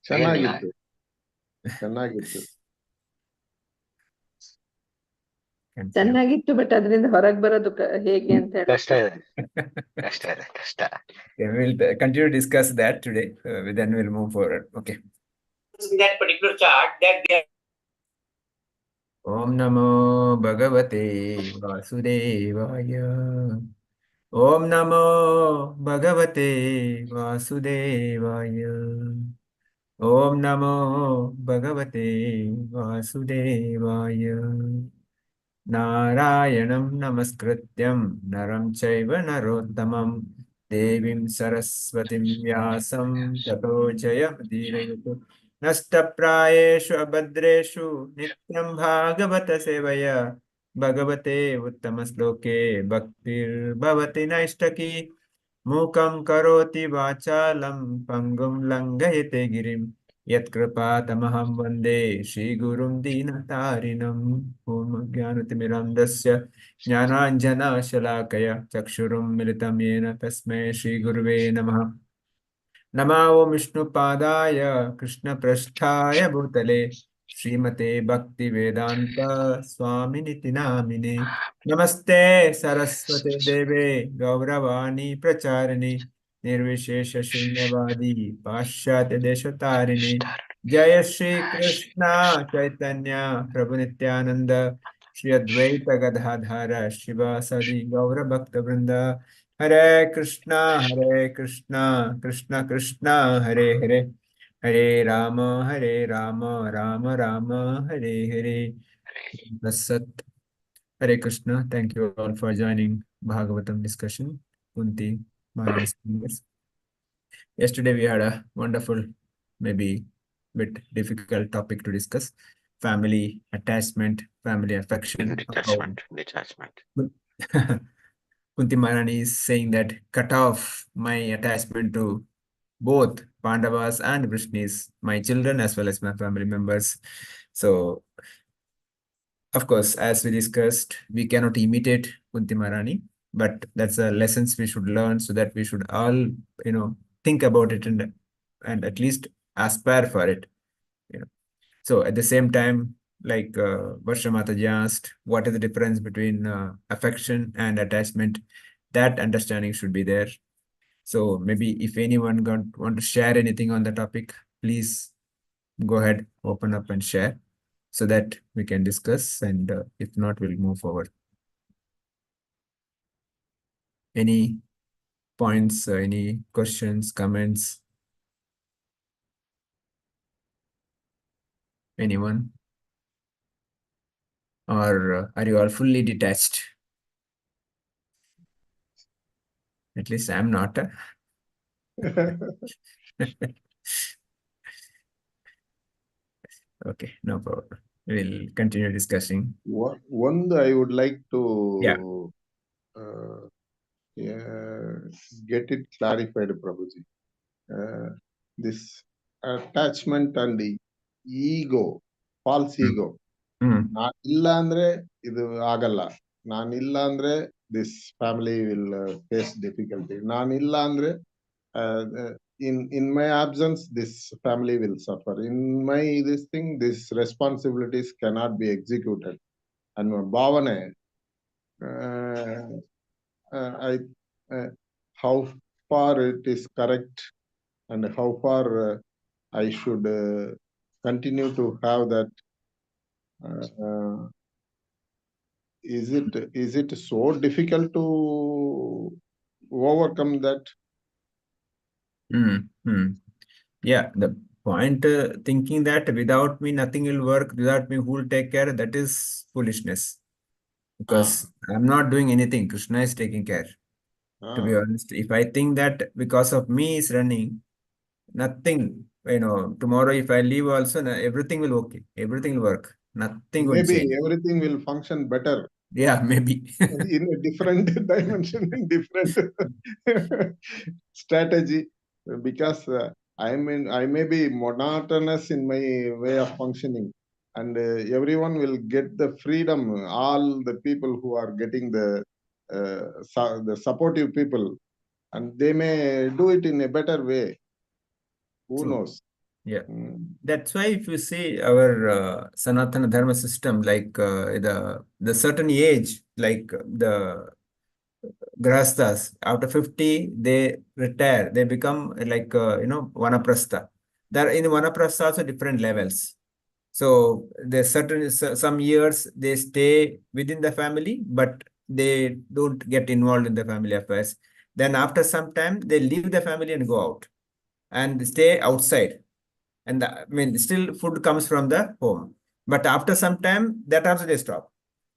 ಚೆನ್ನಾಗಿತ್ತು ಚೆನ್ನಾಗಿತ್ತು ಚೆನ್ನಾಗಿತ್ತು ಬಟ್ ಅದರಿಂದ ಹೊರಗೆ ಬರೋದು ಹೇಗೆ ಅಂತ ಹೇಳಿ ಕಷ್ಟ ಇದೆ ಕಷ್ಟ. Okay, we'll continue to discuss that today. Then we'll move forward. Okay. In that particular chart, that they Om Namo Bhagavate Vasudevaya. Om Namo Bhagavate Vasudevaya. Om Namo Bhagavate Vasudevaya. Narayanam Namaskrityam Naram Chaiva Narottamam Devim Saraswatim Vyasam Tato Jayamudirayato Nashtaprayeshu Abhadreshu Nityam Bhagavata Sevaya Bhagavate Uttamasloke Bhaktir Bhavati Naishtaki Mukam Karoti Vachalam Pangum Langayate Girim Yatkripatamaham Vande Shri Gurum Dinatarinam Om Jnanatimirandasya Jnananjana Shalakaya Chakshurum Militam Yena Tasmai Shri Guruve Namaha Namo Vishnu Padaya Krishna Prasthaya Bhutale Srimate Bhakti Vedanta Swami Niti Namine Namaste Saraswate Deve Gauravani Pracharini Nirvishesha Shunyavadi Paschatya Deshotarini Jaya Shri Krishna Chaitanya Prabhu Nityananda Shri Advaita Gadadhara Shivasadi Gaura Bhakta Vrinda Hare Krishna Krishna Krishna Hare Hare Hare Rama Rama Rama Hare Hare. Dasat. Hare Krishna. Thank you all for joining Bhagavatam discussion. Kunti, Maharani. Yesterday we had a wonderful, maybe bit difficult topic to discuss. Family attachment, family affection. Detachment. Kunti Maharani is saying that cut off my attachment to both Pandavas and Vrishnis, my children as well as my family members. So, of course, as we discussed, we cannot imitate Kunti Maharani, but that's the lessons we should learn so that we should all, think about it and at least aspire for it. So at the same time, like Varsha Mataji asked, what is the difference between affection and attachment? That understanding should be there. So maybe if anyone want to share anything on the topic, please go ahead, open up and share so that we can discuss, and if not, we'll move forward. Any points, any questions, comments? Anyone? Or are you all fully detached? At least I'm not. Okay, no problem. We'll continue discussing. One I would like to get it clarified, Prabhuji. This attachment and the ego, false ego. ನಾನು ಇಲ್ಲ ಅಂದ್ರೆ ಇದು ಆಗಲ್ಲ, ನಾನಿಲ್ಲ ಅಂದ್ರೆ this family will face difficulty, ನಾನಿಲ್ಲ ಅಂದ್ರೆ in my absence this family will suffer, in my this thing these responsibilities cannot be executed. And bhavane, how far it is correct and how far I should continue to have that. Is it so difficult to overcome that? Yeah, the point thinking that without me nothing will work, without me who will take care, that is foolishness. Because I'm not doing anything, Krishna is taking care. To be honest, if I think that because of me is running, nothing, tomorrow if I leave also, everything will okay, everything will work, nothing will change. Maybe everything will function better. Yeah, maybe. In a different dimension, in different strategy, because I may be monotonous in my way of functioning, and everyone will get the freedom, all the people who are getting the supportive people, and they may do it in a better way. Who knows? Yeah. Mm. That's why if you see our Sanatana Dharma system, like the certain age, like the Grahasthas, after 50, they retire, they become like, Vanaprastha. There in Vanaprastha also different levels. So there's some years they stay within the family, but they don't get involved in the family affairs. Then after some time, they leave the family and go out and stay outside. And I mean, still food comes from the home. But after some time, that also they stop.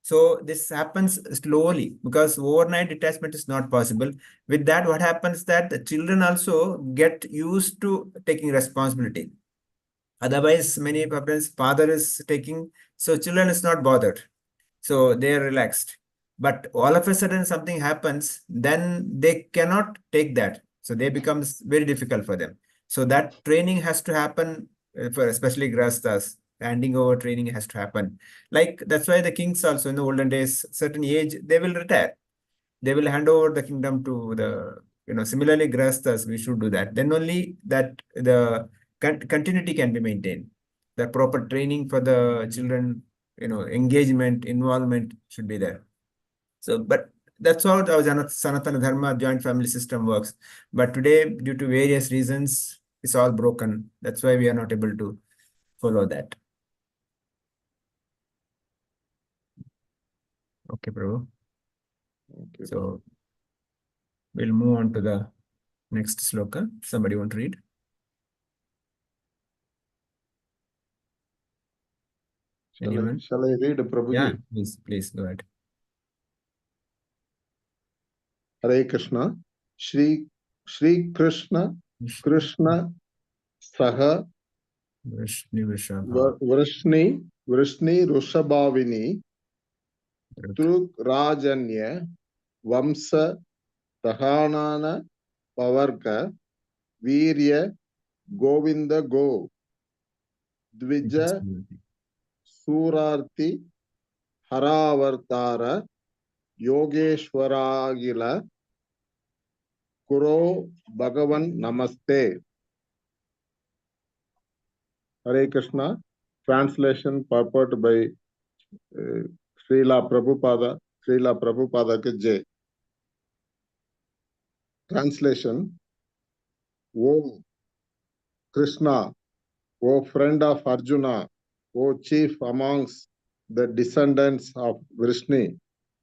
So this happens slowly because overnight detachment is not possible. With that, what happens that the children also get used to taking responsibility. Otherwise, many parents, father is taking, so children is not bothered. So they are relaxed. But all of a sudden something happens, then they cannot take that. So they becomes very difficult for them. So that training has to happen for especially grastas. Handing over training has to happen. Like that's why the kings also in the olden days, certain age, they will retire. They will hand over the kingdom to similarly grastas, we should do that. Then only that the continuity can be maintained. The proper training for the children, engagement, involvement should be there. So, but that's how the Sanatana Dharma joint family system works. But today, due to various reasons, it's all broken. That's why we are not able to follow that. Okay, Prabhu. Okay. So we'll move on to the next sloka. Somebody want to read? Anyone? Shall I read, Prabhuji? Yeah, please go ahead. Hare Krishna. Shri Krishna Saha Vrishni Rushabhavini Truk Rajanya Vamsa Sahanana Pavarka Virya Govinda Go Dvija Surarthi Haravartara Yogeshwaragila Kuro Bhagavan Namaste. Hare Krishna. Translation purport by Srila Prabhupada ke Jai. Translation. O Krishna, O friend of Arjuna, O chief amongst the descendants of Vrishni,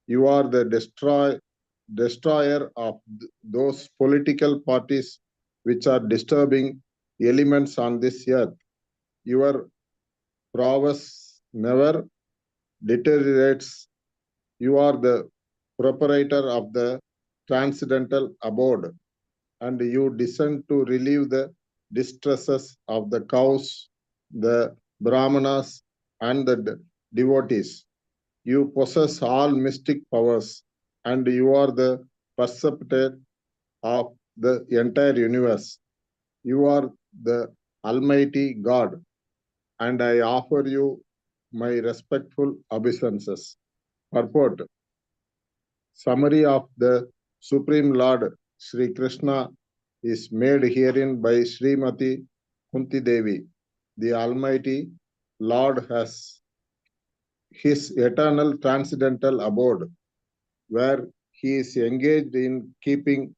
you are the destroyer of those political parties which are disturbing elements on this earth. Your prowess never deteriorates. You are the proprietor of the transcendental abode, and you descend to relieve the distresses of the cows, the brahmanas, and the devotees. You possess all mystic powers, and you are the perceptor of the entire universe. You are the Almighty God, and I offer you my respectful obeisances. Purport. Summary of the Supreme Lord Sri Krishna is made herein by Srimati Kunti Devi. The Almighty Lord has his eternal transcendental abode, where he is engaged in keeping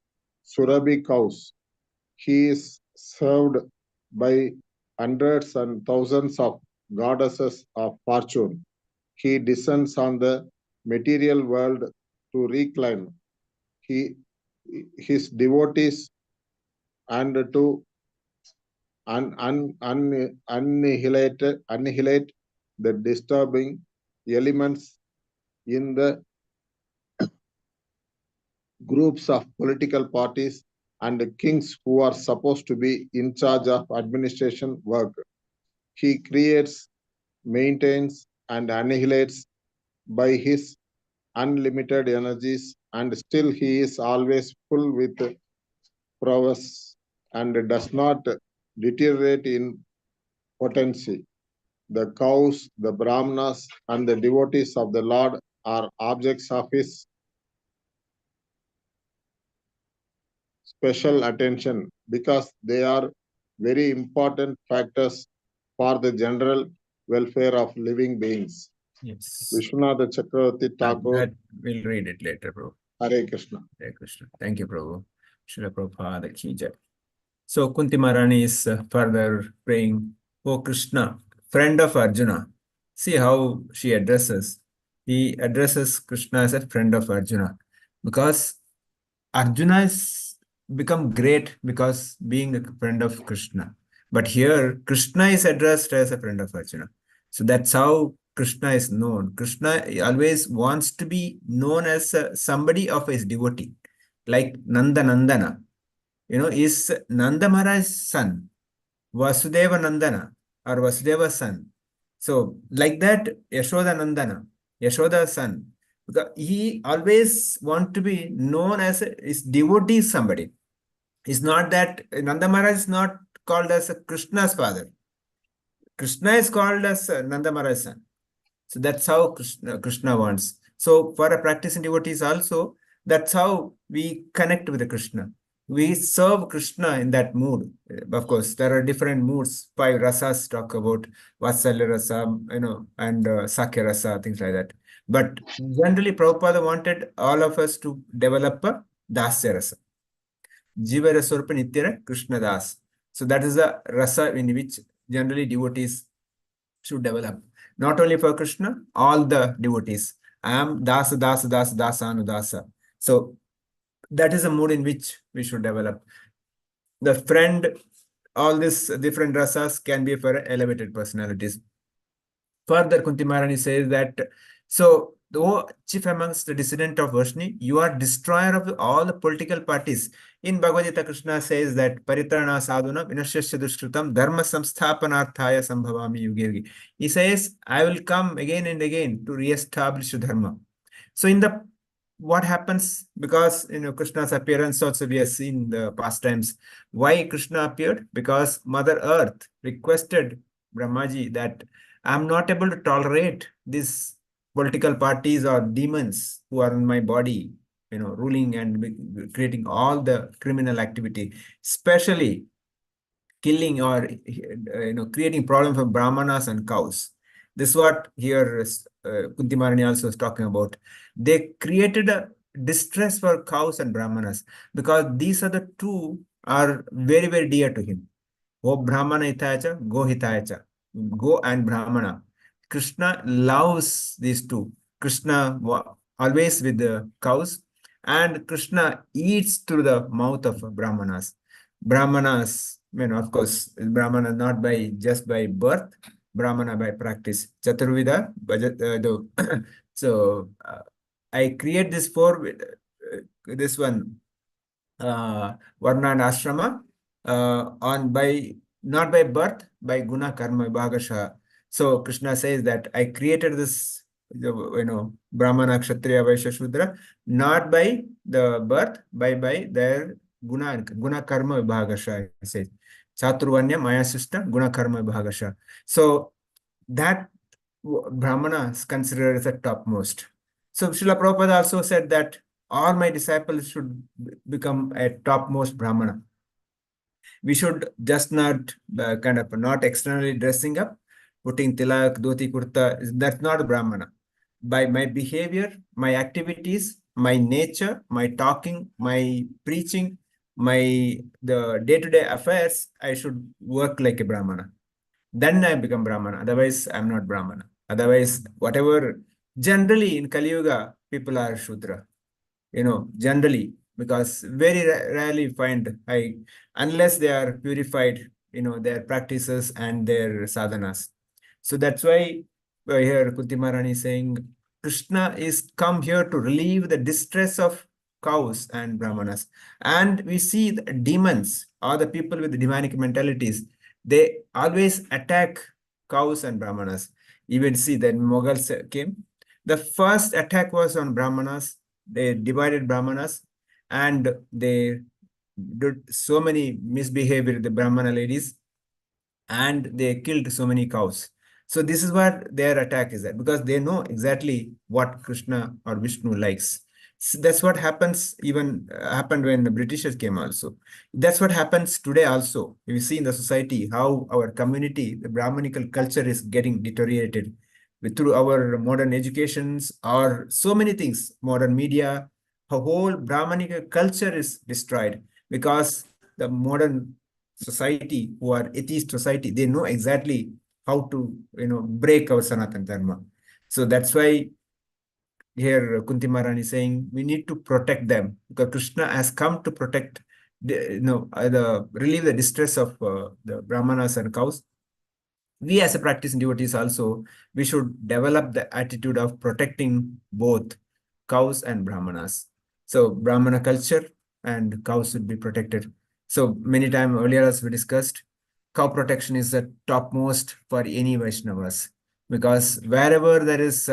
Surabhi cows. He is served by hundreds and thousands of goddesses of fortune. He descends on the material world to reclaim his devotees and to annihilate the disturbing elements in the groups of political parties and kings who are supposed to be in charge of administration work. He creates, maintains, and annihilates by his unlimited energies, and still he is always full with prowess and does not deteriorate in potency. The cows, the brahmanas, and the devotees of the Lord are objects of his special attention because they are very important factors for the general welfare of living beings. Yes. Vishwanath Chakravarti Thakur, That we'll read it later, bro. Hare Krishna. Hare Krishna. Thank you, Prabhu. Srila Prabhupada ki jai. So Kunti Maharani is further praying, "O Krishna, friend of Arjuna." See how she addresses. He addresses Krishna as a friend of Arjuna because Arjuna is become great because being a friend of Krishna. But here, Krishna is addressed as a friend of Arjuna. So that's how Krishna is known. Krishna always wants to be known as somebody of his devotee, like Nanda Nandana. Is Nanda Maharaj's son, Vasudeva Nandana, or Vasudeva's son. So, like that, Yashoda Nandana, Yashoda's son. Because he always want to be known as his devotee somebody. It's not that Nanda Maharaj is not called as Krishna's father. Krishna is called as Nanda Maharaj's son. So that's how Krishna wants. So for a practicing devotees also, that's how we connect with the Krishna. We serve Krishna in that mood. Of course, there are different moods. 5 rasas talk about Vatsalya rasa, and Sakya rasa, things like that. But generally, Prabhupada wanted all of us to develop a Dasya rasa. Jiva Rasorpa Nityara Krishna Das. So that is a rasa in which generally devotees should develop. Not only for Krishna, all the devotees. I am Dasa, Dasa, Dasa, Dasa, Anudasa. So that is a mood in which we should develop. The friend, all these different rasas can be for elevated personalities. Further, Kunti Maharani says that, so, though chief amongst the descendant of Vashni, you are destroyer of all the political parties. In Bhagavad Gita, Krishna says that Paritrana sadhuna vinashasya dushkritam dharma samsthapanarthaya sambhavami yuge yuge. He says, I will come again and again to re-establish dharma. So in the what happens, because Krishna's appearance also we have seen in the past times. Why Krishna appeared? Because Mother Earth requested Brahmaji that I'm not able to tolerate these political parties or demons who are in my body, ruling and creating all the criminal activity, especially killing or creating problem for brahmanas and cows. This is what here Kunti Maharani also is talking about. They created a distress for cows and brahmanas because these are the two are very, very dear to him. Go brahmana hitayacha, go hitayacha. Go and brahmana. Krishna loves these two. Krishna always with the cows, and Krishna eats through the mouth of brahmanas. Brahmanas, of course, Brahmana not by just by birth, Brahmana by practice. Chaturvida, so I create this for this one, Varna and Ashrama, on by not by birth, by guna karma bhagasha. So Krishna says that I created this, Brahmana, Kshatriya, Vaishya, Shudra, not by the birth, by their guna karma bhagasha. He says, Chaturvanya Maya Sista Guna Karma Bhagasha. So that Brahmana is considered as the topmost. So Srila Prabhupada also said that all my disciples should become a topmost Brahmana. We should just not not externally dressing up, putting tilak, dhoti, kurta. That's not Brahmana. By my behavior, my activities, my nature, my talking, my preaching, the day-to-day affairs, I should work like a Brahmana. Then I become Brahmana. Otherwise, I'm not Brahmana. Otherwise, whatever, generally in Kali Yuga, people are Shudra. Generally, because very rarely find unless they are purified, their practices and their sadhanas. So that's why here Kunti Maharani is saying, Krishna is come here to relieve the distress of cows and brahmanas. And we see the demons or the people with the demonic mentalities, they always attack cows and brahmanas. Even see that Mughals came. The first attack was on brahmanas. They divided brahmanas and they did so many misbehavior with the brahmana ladies and they killed so many cows. So this is what their attack is at, because they know exactly what Krishna or Vishnu likes. That's what happens even happened when the Britishers came also. That's what happens today also. We see in the society how our community, the Brahmanical culture is getting deteriorated through our modern educations or so many things, modern media. A whole Brahmanical culture is destroyed because the modern society, who are atheist society, they know exactly how to break our Sanatana Dharma. So that's why here Kunti Maharani is saying we need to protect them because Krishna has come to protect relieve the distress of the Brahmanas and cows. We as a practicing devotees also, we should develop the attitude of protecting both cows and Brahmanas. So Brahmana culture and cows should be protected. So many times earlier as we discussed, cow protection is the topmost for any Vaishnavas because wherever there is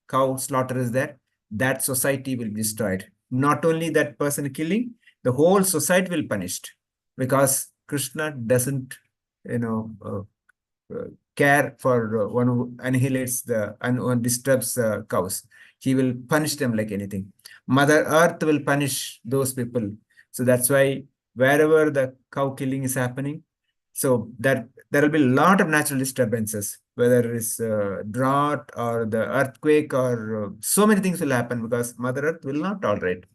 cow slaughter is there, that society will be destroyed. Not only that person killing, the whole society will be punished because Krishna doesn't, care for one who annihilates and disturbs cows. He will punish them like anything. Mother Earth will punish those people. So that's why wherever the cow killing is happening, so that there will be a lot of natural disturbances, whether it's drought or the earthquake or so many things will happen because Mother Earth will not tolerate.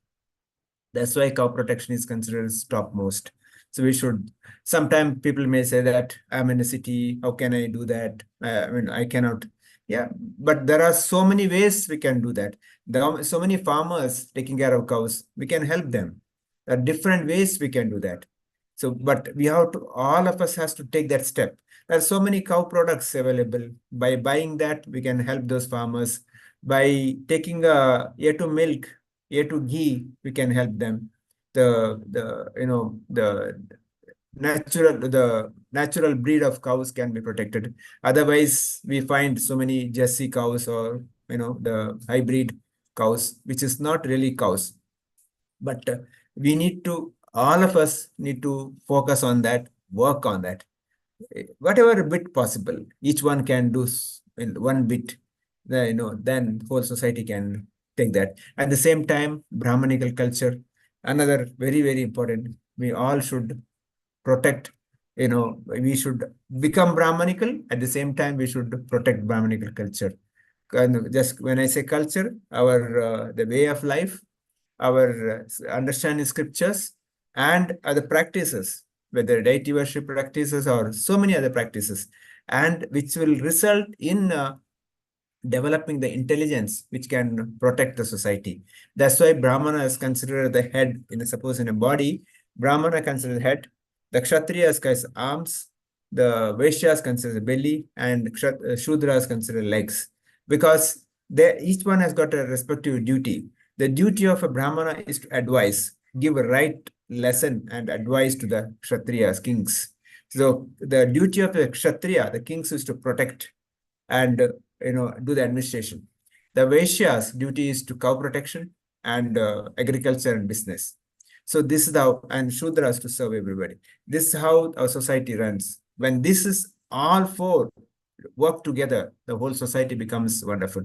That's why cow protection is considered as topmost. So we should, sometimes people may say that I'm in a city, how can I do that? I cannot. Yeah, but there are so many ways we can do that. There are so many farmers taking care of cows. We can help them. There are different ways we can do that. So, but we have to, all of us has to take that step. There are so many cow products available. By buying that, we can help those farmers. By taking a to milk, to ghee, we can help them. The natural breed of cows can be protected. Otherwise, we find so many Jersey cows or the hybrid cows, which is not really cows. But we need to, all of us need to focus on that, work on that. Whatever bit possible, each one can do in one bit, then whole society can take that. At the same time, Brahmanical culture, another very, very important. We all should protect, we should become Brahmanical. At the same time, we should protect Brahmanical culture. And just when I say culture, our the way of life, our understanding scriptures, and other practices, whether deity worship practices or so many other practices, and which will result in developing the intelligence which can protect the society. That's why Brahmana is considered the head. Suppose in a body, Brahmana considered the head, the Kshatriyas as arms, the Vaishyas considered the belly, and Shudras considered legs. Because each one has got a respective duty. The duty of a Brahmana is to advise, give a right lesson and advice to the Kshatriyas, kings. So the duty of a Kshatriya, the kings, is to protect and do the administration. The Vaishya's duty is to cow protection and agriculture and business. So this is how, and Shudras to serve everybody. This is how our society runs. When this is all four work together, the whole society becomes wonderful.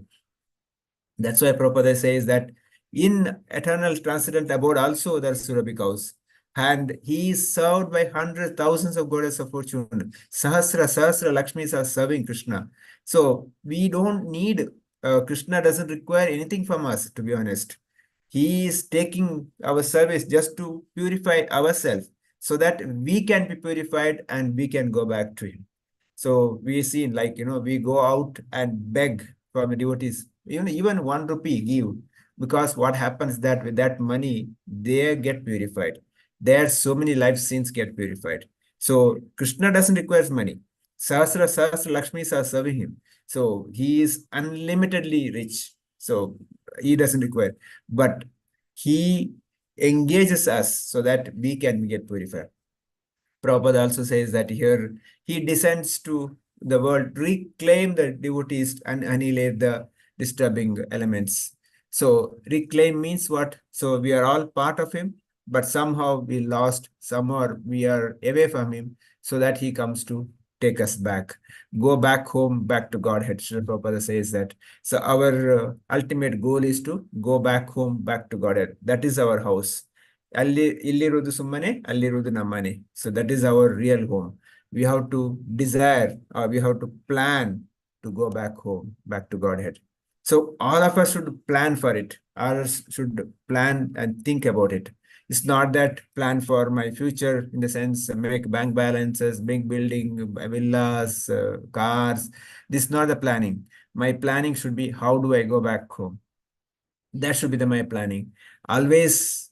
That's why Prabhupada says that in eternal transcendent abode also there are Surabhi cows. And he is served by hundreds, thousands of goddess of fortune. Sahasra Lakshmis are serving Krishna. So we don't need, Krishna doesn't require anything from us, to be honest. He is taking our service just to purify ourselves so that we can be purified and we can go back to him. So we see, like, we go out and beg from the devotees, even 1 rupee give, because what happens that with that money, they get purified. There so many life sins get purified. So Krishna doesn't require money. Sahasra Lakshmis are serving him. So he is unlimitedly rich. So he doesn't require. But he engages us so that we can get purified. Prabhupada also says that here he descends to the world, reclaim the devotees and annihilate the disturbing elements. So reclaim means what? So we are all part of him, but somehow we lost, somehow we are away from him, so that he comes to take us back. Go back home, back to Godhead. Srila Prabhupada says that. So our ultimate goal is to go back home, back to Godhead. That is our house. Illirudu summane, allirudu namane. So that is our real home. We have to desire, or we have to plan to go back home, back to Godhead. So all of us should plan for it. All of us should plan and think about it. It's not that plan for my future in the sense make bank balances, big building, villas, cars. This is not the planning. My planning should be how do I go back home? That should be my planning. Always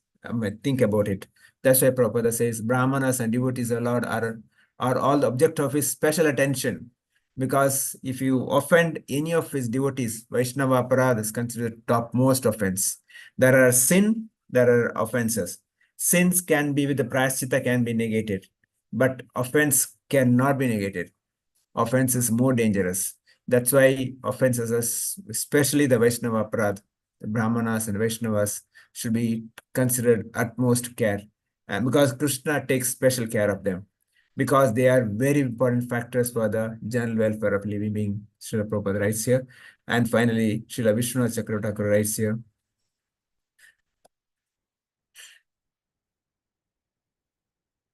think about it. That's why Prabhupada says Brahmanas and devotees of Lord are all the object of his special attention. Because if you offend any of his devotees, Vaishnava Aparadha is considered topmost offense. There are sin, there are offenses. Sins can be with the prashchitta can be negated, but offense cannot be negated. Offense is more dangerous. That's why offenses, especially the Vaishnava Aparadha, the Brahmanas and Vaishnavas should be considered utmost care. And because Krishna takes special care of them, because they are very important factors for the general welfare of living being. Srila Prabhupada writes here. And finally, Srila Vishwanath Chakravarti writes here.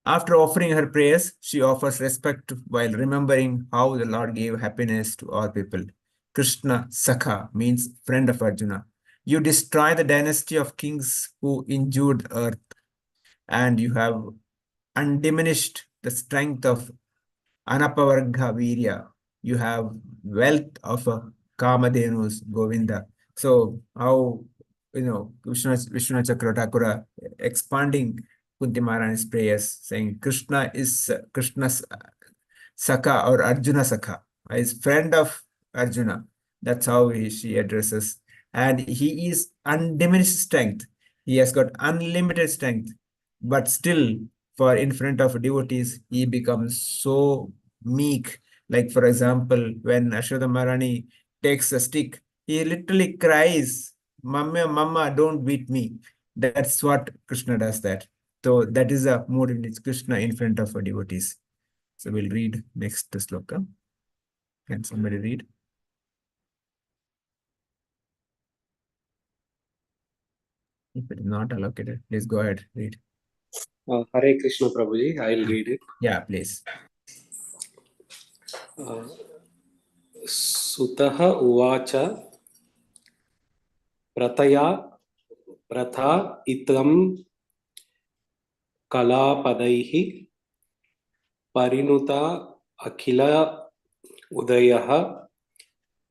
After offering her prayers, she offers respect while remembering how the Lord gave happiness to all people. Krishna Sakha means friend of Arjuna. You destroy the dynasty of kings who injured earth, and you have undiminished the strength of Anapavarga Virya. You have wealth of Kamadhenus Govinda. So how, Vishwanath Chakravarti expanding Kunti Maharani's prayers, saying Krishna is Krishna's Sakha or Arjuna Sakha, is friend of Arjuna. That's how she addresses. And he is undiminished strength. He has got unlimited strength. But still, for in front of devotees, he becomes so meek. Like, for example, when Ashoda Maharani takes a stick, he literally cries, Mama, Mama, don't beat me. That's what Krishna does that. So that is a mood in which Krishna in front of devotees. So we'll read next sloka. Can somebody read? If it is not allocated, please go ahead, read. Hare Krishna Prabhuji, I'll read it. Yeah, please. Sutaha uvacha pratha itam kalapadaihi parinuta akhila udayaha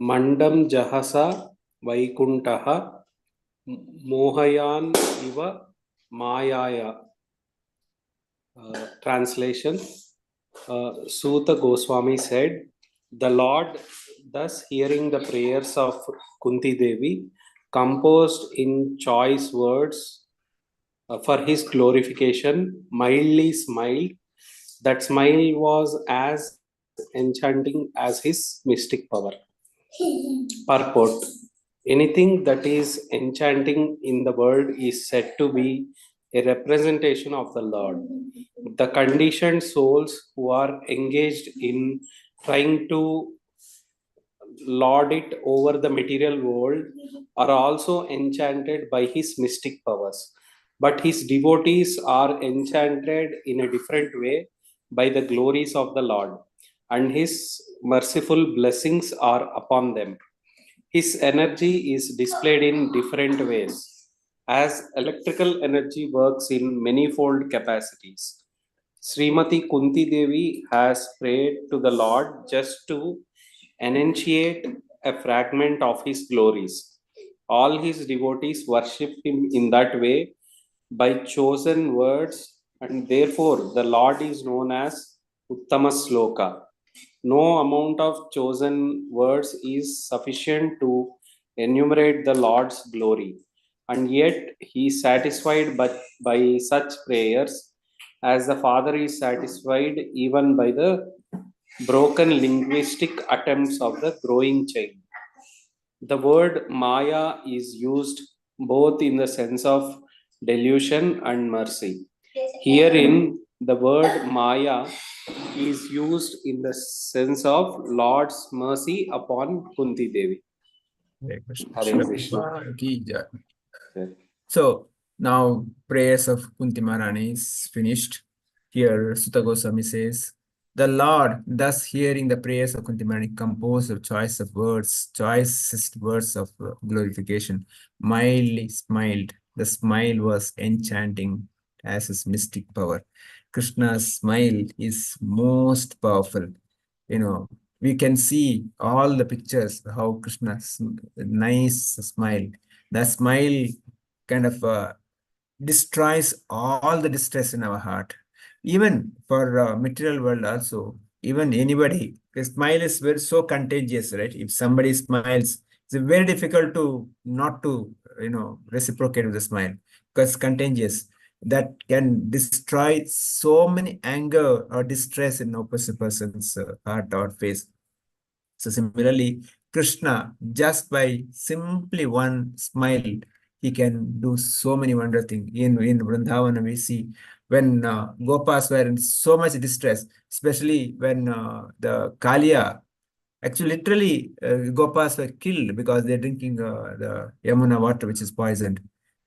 mandam jahasa vaikuntaha mohayan iva mayaya. Translation. Suta Goswami said, the Lord, thus hearing the prayers of Kunti Devi, composed in choice words for his glorification, mildly smiled. That smile was as enchanting as his mystic power. Purport. Anything that is enchanting in the world is said to be a representation of the Lord. The conditioned souls who are engaged in trying to lord it over the material world are also enchanted by his mystic powers. But his devotees are enchanted in a different way by the glories of the Lord, and his merciful blessings are upon them. His energy is displayed in different ways, as electrical energy works in manifold capacities. Srimati Kunti Devi has prayed to the Lord just to enunciate a fragment of his glories. All his devotees worship him in that way by chosen words, and therefore the Lord is known as Uttama Sloka. No amount of chosen words is sufficient to enumerate the Lord's glory, and yet he is satisfied by such prayers as the Father is satisfied even by the broken linguistic attempts of the growing child. The word Maya is used both in the sense of delusion and mercy. Herein, The word Maya is used in the sense of Lord's mercy upon Kunti Devi. Hare Krishna. Hare Srila Krishna. Prabhupada ki jai. Okay. So now prayers of Kunti Maharani is finished. Here Sutta Goswami says, the Lord, thus hearing the prayers of Kunti Maharani, composed of choice of words, choicest words of glorification, mildly smiled. The smile was enchanting as his mystic power. Krishna's smile is most powerful. You know, we can see all the pictures, how Krishna's nice smile. That smile kind of destroys all the distress in our heart. Even for material world also, even anybody, a smile is very so contagious, right? If somebody smiles, it's very difficult to not to, reciprocate with a smile because it's contagious. That can destroy so many anger or distress in opposite person's heart or face. So similarly, Krishna, just by simply one smile, he can do so many wonderful things. In Vrindavan, we see when Gopas were in so much distress, especially when the Kalia, actually literally Gopas were killed because they're drinking the Yamuna water, which is poisoned.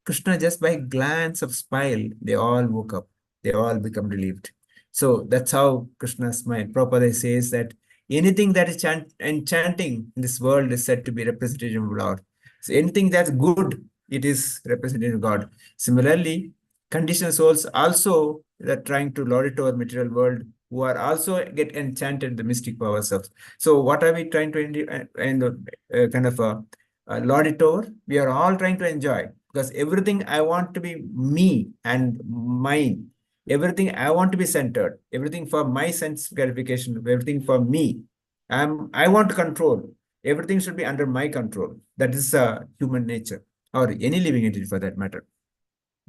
Krishna, just by glance of smile, they all woke up. They all become relieved. So that's how Krishna smiled. Prabhupada says that anything that is enchanting in this world is said to be representative of Lord. So anything that's good, it is representative of God. Similarly, conditioned souls also that trying to lord it over material world, who are also get enchanted the mystic powers of. So what are we trying to kind of lord it over? We are all trying to enjoy because everything I want to be me and mine. Everything I want to be centered, everything for my sense gratification, everything for me. I want to control. Everything should be under my control. That is human nature or any living entity for that matter.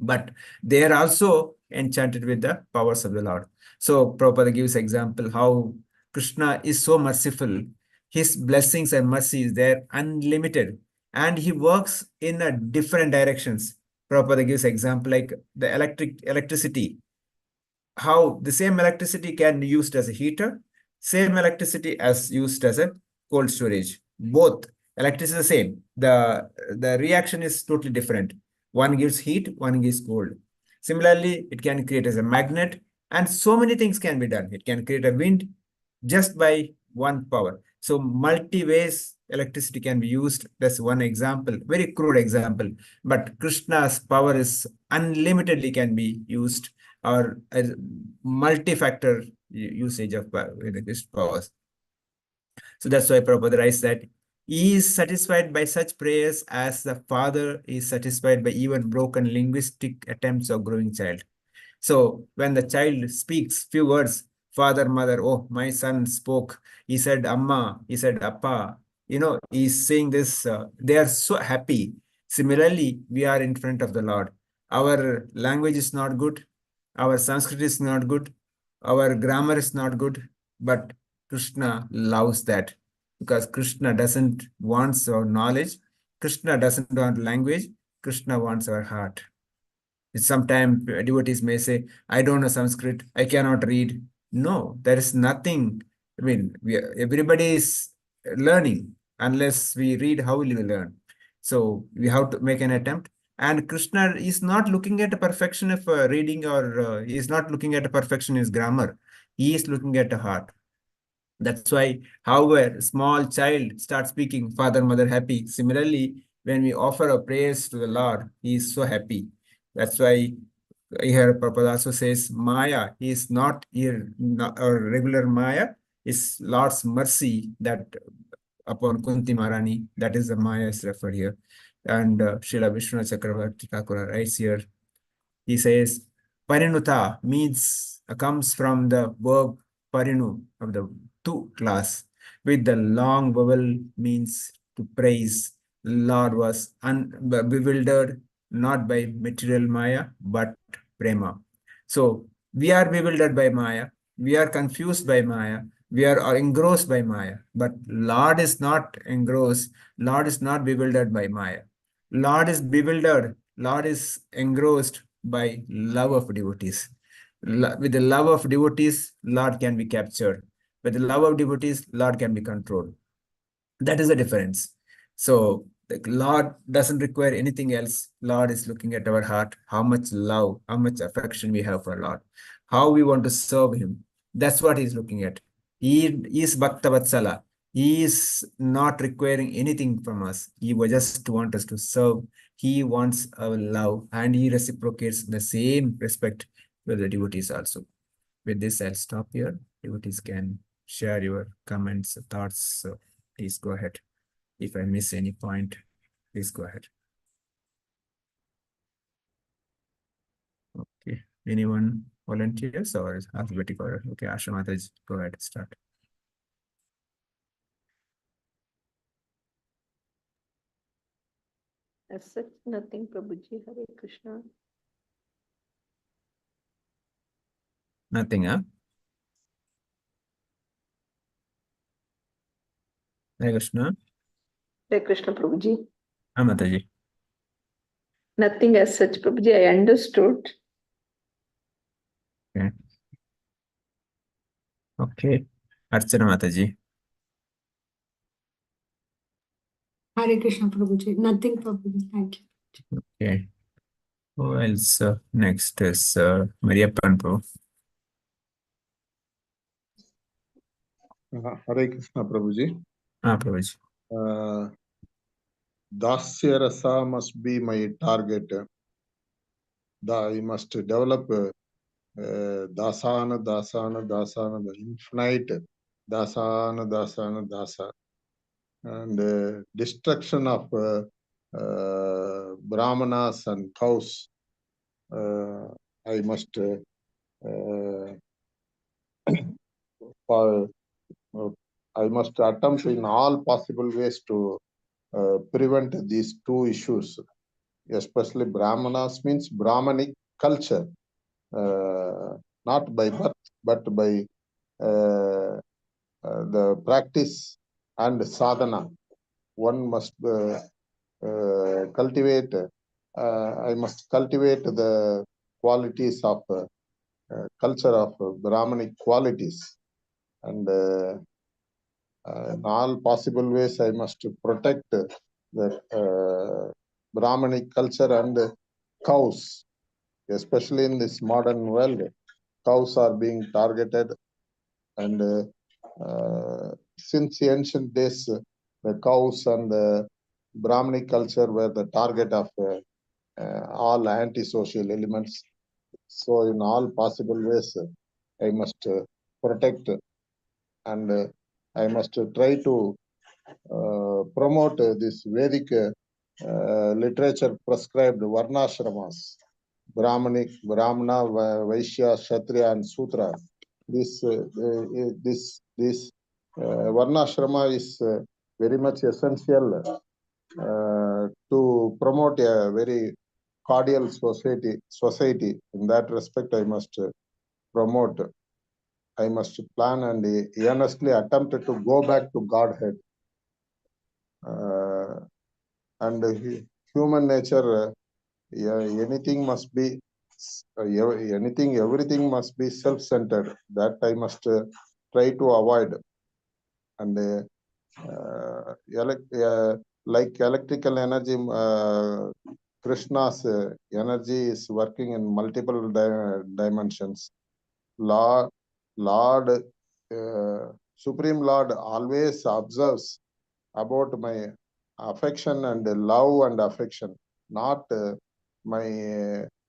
But they are also enchanted with the powers of the Lord. So Prabhupada gives example how Krishna is so merciful. His blessings and mercies, they're unlimited. And he works in different directions. Prabhupada gives example like the electricity, how the same electricity can be used as a heater, same electricity as used as a cold storage. Both electricity is the same. The reaction is totally different. One gives heat, one gives cold. Similarly, it can create as a magnet, and so many things can be done. It can create a wind just by one power. So multi ways electricity can be used. That's one example, very crude example. But Krishna's power is unlimitedly can be used, or a multi-factor usage of Krishna's powers. So that's why Prabhupada writes that he is satisfied by such prayers as the father is satisfied by even broken linguistic attempts of growing child. So when the child speaks few words, father, mother, oh, my son spoke. He said, Amma, he said, Appa. He's saying this. They are so happy. Similarly, we are in front of the Lord. Our language is not good. Our Sanskrit is not good. Our grammar is not good. But Krishna loves that because Krishna doesn't want our knowledge. Krishna doesn't want language. Krishna wants our heart. Sometimes devotees may say, I don't know Sanskrit, I cannot read. No, there is nothing. I mean, everybody is learning. Unless we read, how will we learn? So we have to make an attempt. And Krishna is not looking at a perfection of reading, or he is not looking at a perfection in his grammar. He is looking at a heart. That's why, however, small child starts speaking, father, mother, happy. Similarly, when we offer a praise to the Lord, he is so happy. That's why here Prabhupada also says, Maya is not here, a regular Maya, is Lord's mercy that upon Kunti Maharani, that is the Maya is referred here. And Srila Vishnu Chakravarti Thakura writes here, he says, Parinuta means comes from the verb parinu of the tu class, with the long vowel means to praise. Lord was bewildered not by material Maya but prema. So we are bewildered by Maya, we are confused by Maya, we are engrossed by Maya, but Lord is not engrossed, Lord is not bewildered by Maya. Lord is bewildered, Lord is engrossed by love of devotees. With the love of devotees, Lord can be captured. With the love of devotees, Lord can be controlled. That is the difference. So the Lord doesn't require anything else. Lord is looking at our heart, how much love, how much affection we have for Lord, how we want to serve Him. That's what He's looking at. He is Bhakta Vatsala. He is not requiring anything from us. He just wants us to serve. He wants our love, and He reciprocates the same respect with the devotees also. With this, I'll stop here. Devotees can share your comments, thoughts. So please go ahead. If I miss any point, please go ahead. Okay. Anyone volunteers or is alphabetical order? Okay, Asha Mataji, go ahead, start. As such, nothing, Prabhuji. Hare Krishna. Nothing, huh? Hare Krishna. Hare Krishna, Prabhuji. Mataji. Nothing as such, Prabhuji. I understood. Okay. Okay. Archana Mataji. Hare Krishna Prabhuji. Nothing Prabhuji. Thank you. Okay. Who else? Next is Mariappan Prabhu. Hare Krishna Prabhuji. Prabhuji. Dasya Rasa must be my target. I must develop Dasana, the infinite Dasana, Dasa. And destruction of Brahmanas and cows. I must I must attempt in all possible ways to prevent these two issues. Especially Brahmanas means Brahmanic culture, not by birth, but by the practice and sadhana. One must cultivate, I must cultivate the qualities of culture of Brahmanic qualities. And in all possible ways, I must protect the Brahmanic culture and cows, especially in this modern world. Cows are being targeted, and since ancient days, the cows and the Brahmanic culture were the target of all antisocial elements. So, in all possible ways, I must protect, and I must try to promote this Vedic literature prescribed Varnashramas, Brahmana, Vaishya, Kshatriya, and Sutra. This Varnashrama is very much essential to promote a very cordial society. In that respect, I must promote. I must plan and earnestly attempt to go back to Godhead. And human nature, everything must be self-centered. That I must try to avoid. And like electrical energy, Krishna's energy is working in multiple dimensions. Supreme Lord always observes about my affection and love and affection, not my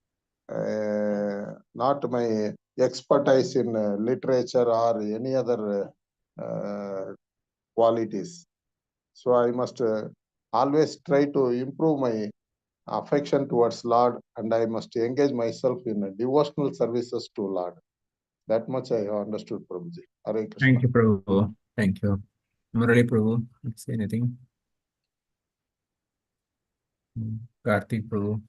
expertise in literature or any other qualities. So I must always try to improve my affection towards Lord, and I must engage myself in devotional services to Lord. That much I have understood, Prabhuji. Hare Krishna. Thank you, Prabhu. Thank you. Murali Prabhu, say anything? Karthik Prabhu.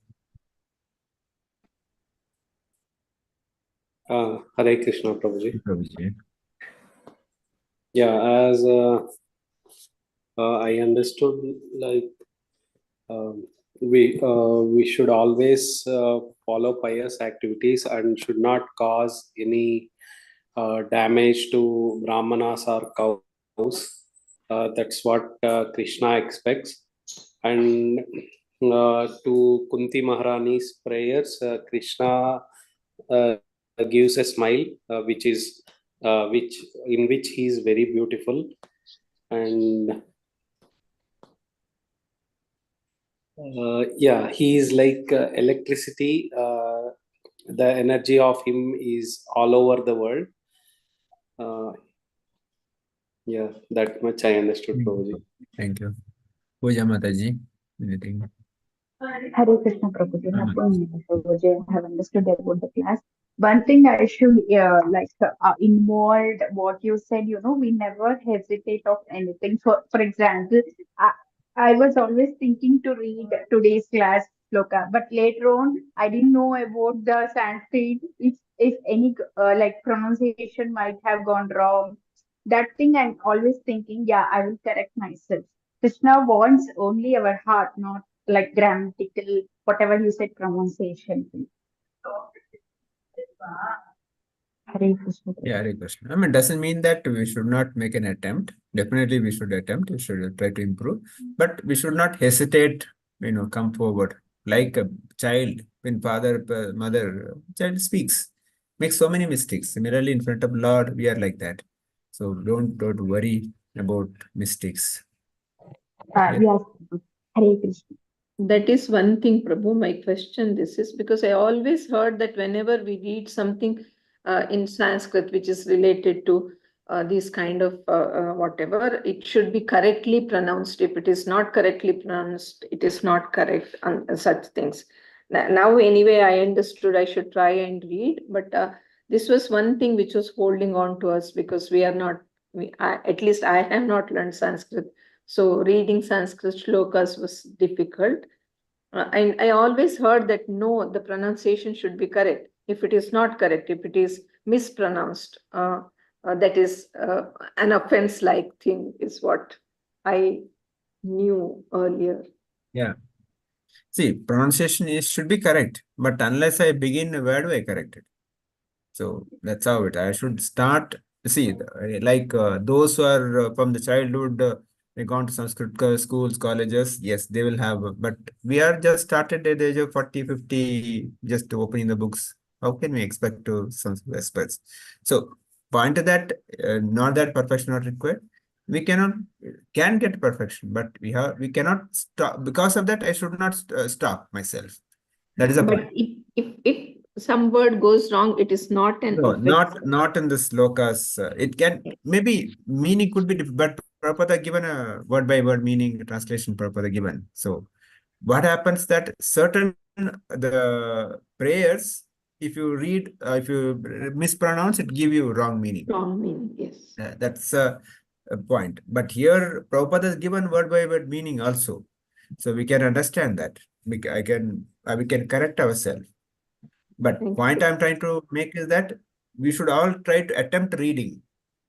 Hare Krishna Prabhuji. Prabhuji. Yeah, as I understood, like we should always follow pious activities and should not cause any damage to brahmanas or cows. That's what Krishna expects. And to Kunti Maharani's prayers, Krishna gives a smile, which in which he is very beautiful. And yeah, he is like electricity. The energy of him is all over the world. Yeah, that much I understood, Prabhuji. Thank you. Puja Mataji, anything? Hare Krishna Prabhuji, nothing Prabhuji, I have understood about the class. One thing I should involved what you said, we never hesitate of anything. For example, I was always thinking to read today's class sloka, but later on I didn't know about the Sanskrit. If any pronunciation might have gone wrong, that thing I'm always thinking, yeah, I will correct myself. Krishna wants only our heart, not like grammatical, whatever you said, pronunciation. Hare Krishna. Yeah, Hare Krishna. I mean, doesn't mean that we should not make an attempt. Definitely, we should attempt. We should try to improve, but we should not hesitate. Come forward like a child when mother, child speaks, makes so many mistakes. Similarly, in front of Lord, we are like that. So don't worry about mistakes. Yes. Hare Krishna. That is one thing, Prabhu. My question this is because I always heard that whenever we read something in Sanskrit which is related to these kind of whatever, it should be correctly pronounced. If it is not correctly pronounced, it is not correct on such things. Now, anyway, I understood I should try and read, but this was one thing which was holding on to us because we are not, at least I have not learned Sanskrit. So reading Sanskrit shlokas was difficult. And I always heard that no, the pronunciation should be correct. If it is not correct, if it is mispronounced, that is an offense-like thing is what I knew earlier. Yeah. See, pronunciation should be correct, but unless I begin, where do I correct it? So that's how I should start. See, like those who are from the childhood, they gone to Sanskrit schools, colleges, yes, they will have, but we are just started at the age of 40, 50, just opening the books. How can we expect to Sanskrit experts? So, point to that, not that perfection not required. We can get perfection, but we cannot stop. Because of that, I should not stop myself. That is a But point. if some word goes wrong, it is not an No, offense. not in the slokas. It can maybe meaning could be different, but Prabhupada given a word by word meaning translation Prabhupada given. So what happens that certain the prayers, if you read, if you mispronounce, it give you wrong meaning. Wrong meaning, yes. That's a point. But here Prabhupada has given word by word meaning also, so we can understand that. We can correct ourselves. But point I'm trying to make is that we should all try to attempt reading.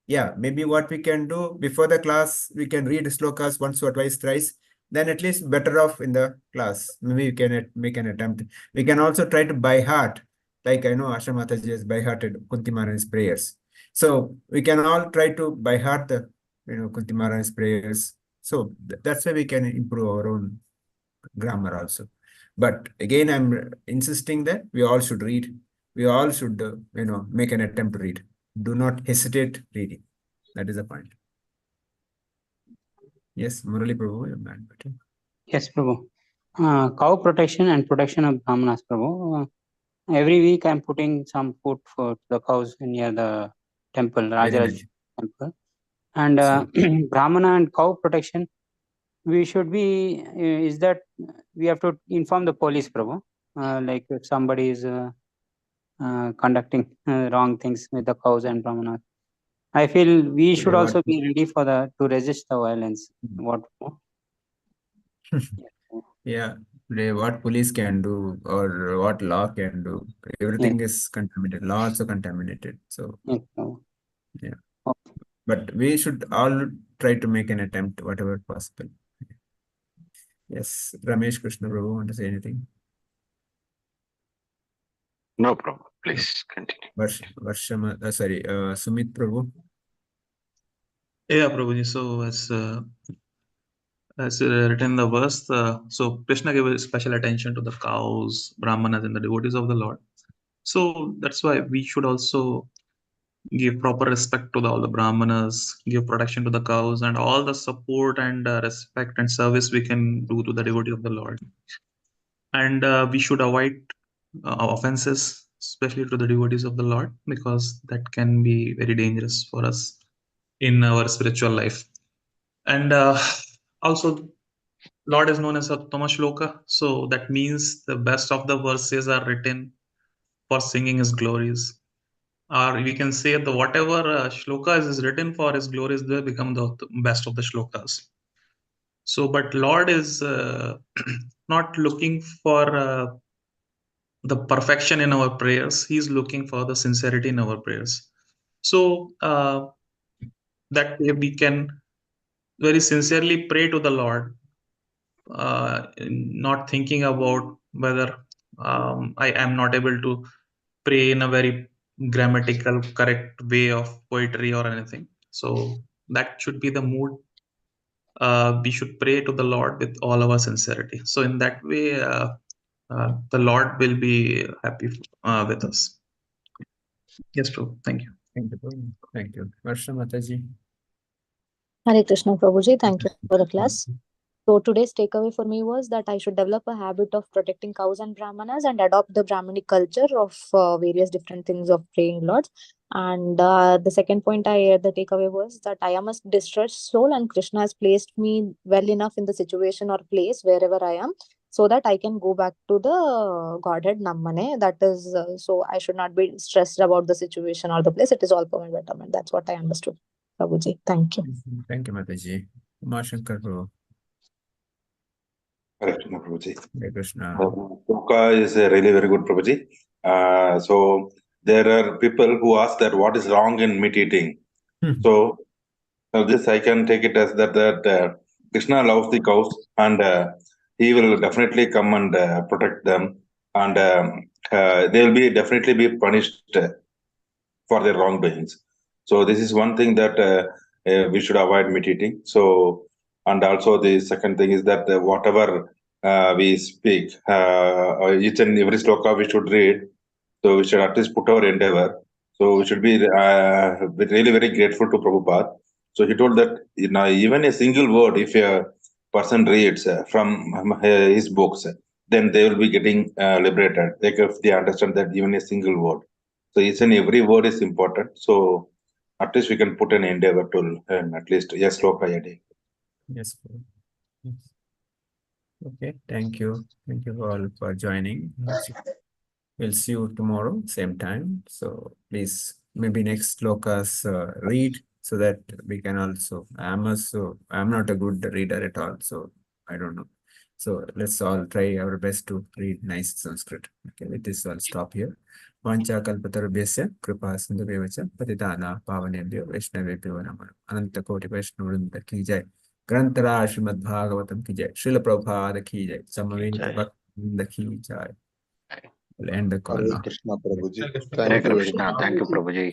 Yeah, maybe what we can do before the class, we can read slokas once or twice, thrice. Then at least better off in the class. Maybe we can make an attempt. We can also try to by heart, like I know Asha Mataji has by hearted Kunti Maharani's prayers. So we can all try to by heart the Kunti Maharani's prayers. So that's why we can improve our own grammar also. But again, I'm insisting that we all should read. We all should, make an attempt to read. Do not hesitate reading. That is the point. Yes, Murali Prabhu, your man button. Yes, Prabhu. Cow protection and protection of Brahmanas, Prabhu. Every week I'm putting some food for the cows near the temple, Rajaraj temple. And Brahmana and cow protection, we should be, is that we have to inform the police, Prabhu. Like if somebody is conducting wrong things with the cows and Brahmanas. I feel we should also be ready for to resist the violence. What? Yeah, what police can do or what law can do. Everything is contaminated. Law also contaminated. So yeah. But we should all try to make an attempt, whatever possible. Yes, Ramesh Krishna Prabhu, want to say anything? No problem. Please continue. Sumit Prabhu. Yeah, Prabhuji. So as written in the verse, so Krishna gave special attention to the cows, brahmanas, and the devotees of the Lord. So that's why we should also give proper respect to all the brahmanas, give protection to the cows, and all the support and respect and service we can do to the devotee of the Lord. And we should avoid offenses, especially to the devotees of the Lord, because that can be very dangerous for us in our spiritual life. And also, Lord is known as Uttama Shloka, so that means the best of the verses are written for singing His glories. Or we can say that whatever shlokas is written for His glories, they become the best of the shlokas. So, but Lord is not looking for the perfection in our prayers. He's looking for the sincerity in our prayers. So that way we can very sincerely pray to the Lord, not thinking about whether I am not able to pray in a very grammatical correct way of poetry or anything. So that should be the mood. We should pray to the Lord with all our sincerity. So in that way, the Lord will be happy with us. Yes, Prabhu. Thank you. Thank you, Prabhu. Thank you. Varsha Mataji. Hare Krishna Prabhuji, thank you for the class. So today's takeaway for me was that I should develop a habit of protecting cows and brahmanas and adopt the Brahmanic culture of various different things of praying lords. And the second point the takeaway was that I am a distressed soul and Krishna has placed me well enough in the situation or place wherever I am so that I can go back to the Godhead Nammane. That is, so I should not be stressed about the situation or the place. It is all for my betterment. That's what I understood. Prabhuji, thank you. Thank you, Mataji. Umashankar Prabhu. Hare Krishna, Prabhuji. Hare Krishna. Yoga is really very good, Prabhuji. So there are people who ask that what is wrong in meat eating. So this I can take it as that Krishna loves the cows and he will definitely come and protect them, and they will be definitely be punished for their wrongdoings. So this is one thing that we should avoid meat eating. So, and also the second thing is that whatever we speak, each and every sloka we should read. So we should at least put our endeavor. So we should be really very grateful to Prabhupada. So he told that even a single word, if a person reads from his books, then they will be getting liberated. Like if they understand that even a single word. So each and every word is important. So at least we can put an endeavor to at least yes, sloka a day. Yes. Yes. Okay. Thank you. Thank you all for joining. We'll see you tomorrow, same time. So please, maybe next slokas read so that we can also. I'm not a good reader at all, so I don't know. So let's all try our best to read nice Sanskrit. Okay, with this I'll stop here. Vancha kalpatarubhyasya kripa sindhuvevacha patitana pavanebhyo vaishnavebhyo namaha. Ananta koti vaishnavrinda ki jai. Grantara Srimad Bhagavatam ki jai. Srila Prabhupada ki jai. Samaveta Bhakta ki jai. We'll end the call Hare now. Krishna, Prabhuji. Hare Thank you very Krishna. much. Thank you, Prabhuji.